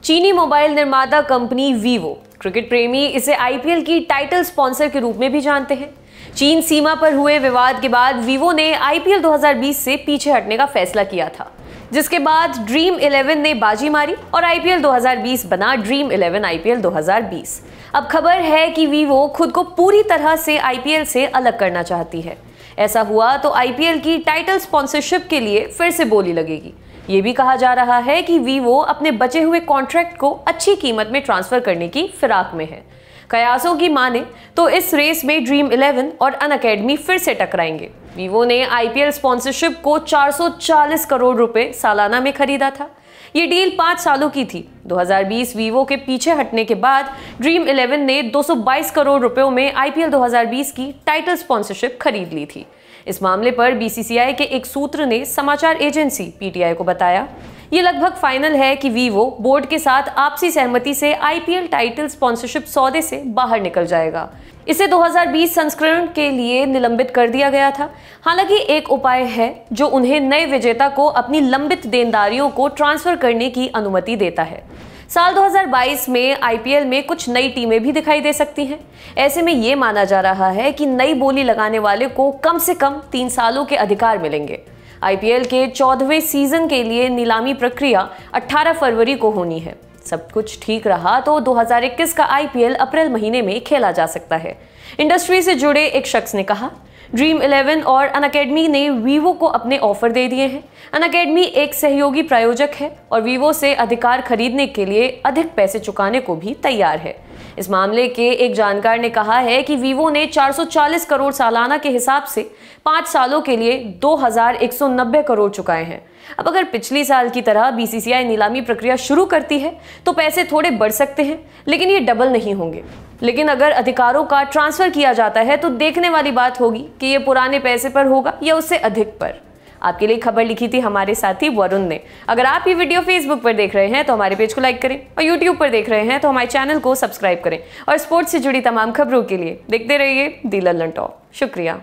चीनी मोबाइल निर्माता company Vivo, cricket प्रेमी इसे आईपीएल की टाइटल स्पॉन्सर के रूप में भी जानते हैं। चीन सीमा पर हुए विवाद के बाद वीवो ने आईपीएल 2020 से पीछे हटने का फैसला किया था, जिसके बाद ड्रीम 11 ने बाजी मारी और आईपीएल 2020 बना ड्रीम 11 आईपीएल 2020। अब खबर है कि वीवो खुद को पूरी तरह से आईपीएल से अलग करना चाहती है। ऐसा हुआ तो आईपीएल की टाइटल स्पॉन्सरशिप के लिए फिर से बोली लगेगी। ये भी कहा जा रहा है कि वीवो अपने बचे हुए कॉन्ट्रैक्ट को अच्छी कीमत में ट्रांसफर करने की फिराक में है। कयासों की माने तो इस रेस में ड्रीम 11 और अनअकैडमी फिर से टकराएंगे। वीवो ने आईपीएल स्पॉन्सरशिप को 440 करोड़ रुपए सालाना में खरीदा था। ये डील 5 सालों की थी। 2020 वीवो के पीछे हटने के बाद ड्रीम 11 ने 222 करोड़ रुपयों में आईपीएल 2020 की टाइटल स्पॉन्सरशिप खरीद ली थी। इस मामले पर बीसीसीआई के एक सूत्र ने समाचार एजेंसी पीटीआई को बताया, ये लगभग फाइनल है कि वीवो बोर्ड के साथ आपसी सहमति से आईपीएल टाइटल स्पॉन्सरशिप सौदे से बाहर निकल जाएगा। इसे 2020 संस्करण के लिए निलंबित कर दिया गया था। हालांकि एक उपाय है जो उन्हें नए विजेता को अपनी लंबित देनदारियों को ट्रांसफर करने की अनुमति देता है। साल 2022 में आईपीएल में कुछ नई टीमें भी दिखाई दे सकती हैं। ऐसे में ये माना जा रहा है कि नई बोली लगाने वाले को कम से कम 3 सालों के अधिकार मिलेंगे। आईपीएल के 14वें सीजन के लिए नीलामी प्रक्रिया 18 फरवरी को होनी है। सब कुछ ठीक रहा तो 2021 का आईपीएल अप्रैल महीने में खेला जा सकता है। इंडस्ट्री से जुड़े एक शख्स ने कहा, ड्रीम 11 और अनअकैडमी ने वीवो को अपने ऑफर दे दिए हैं। अनअकैडमी एक सहयोगी प्रायोजक है और वीवो से अधिकार खरीदने के लिए अधिक पैसे चुकाने को भी तैयार है। इस मामले के एक जानकार ने कहा है कि वीवो ने 440 करोड़ सालाना के हिसाब से 5 सालों के लिए 2190 करोड़ चुकाए हैं। अब अगर पिछली साल की तरह बीसीसीआई नीलामी प्रक्रिया शुरू करती है तो पैसे थोड़े बढ़ सकते हैं, लेकिन ये डबल नहीं होंगे। लेकिन अगर अधिकारों का ट्रांसफर किया जाता है तो देखने वाली बात होगी कि ये पुराने पैसे पर होगा या उससे अधिक पर। आपके लिए खबर लिखी थी हमारे साथी वरुण ने। अगर आप ये वीडियो फेसबुक पर देख रहे हैं तो हमारे पेज को लाइक करें और यूट्यूब पर देख रहे हैं तो हमारे चैनल को सब्सक्राइब करें। और स्पोर्ट्स से जुड़ी तमाम खबरों के लिए देखते रहिए दी लल्लन टॉप। शुक्रिया।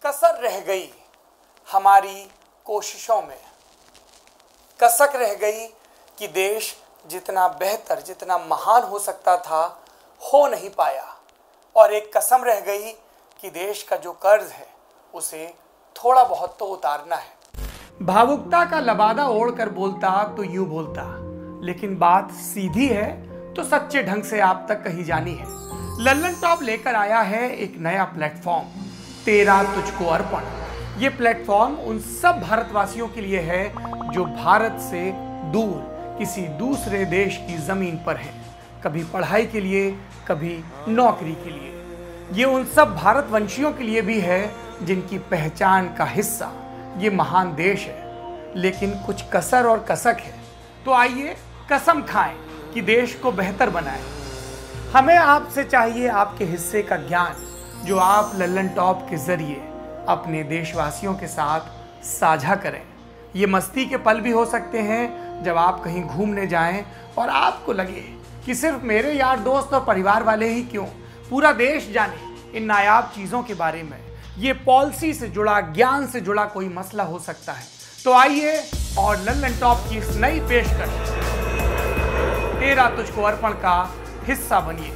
कसर रह गई हमारी कोशिशों में, कसक रह गई कि देश जितना बेहतर, जितना महान हो सकता था, हो नहीं पाया। और एक कसम रह गई कि देश का जो कर्ज है उसे थोड़ा बहुत तो उतारना है। भावुकता का लबादा ओढ़कर बोलता तो यूं बोलता, लेकिन बात सीधी है तो सच्चे ढंग से आप तक कही जानी है। लल्लन टॉप लेकर आया है एक नया प्लेटफॉर्म, तेरा तुझको अर्पण। ये प्लेटफॉर्म उन सब भारतवासियों के लिए है जो भारत से दूर किसी दूसरे देश की जमीन पर हैं, कभी पढ़ाई के लिए, कभी नौकरी के लिए। ये उन सब भारतवंशियों के लिए भी है जिनकी पहचान का हिस्सा ये महान देश है, लेकिन कुछ कसर और कसक है। तो आइए कसम खाएं कि देश को बेहतर बनाएं। हमें आपसे चाहिए आपके हिस्से का ज्ञान, जो आप लल्लन टॉप के जरिए अपने देशवासियों के साथ साझा करें। ये मस्ती के पल भी हो सकते हैं जब आप कहीं घूमने जाएं और आपको लगे कि सिर्फ मेरे यार दोस्त और परिवार वाले ही क्यों, पूरा देश जाने इन नायाब चीज़ों के बारे में। ये पॉलिसी से जुड़ा, ज्ञान से जुड़ा कोई मसला हो सकता है। तो आइए और लल्लन टॉप की इस नई पेशकश तेरा तुझको अर्पण का हिस्सा बनिए।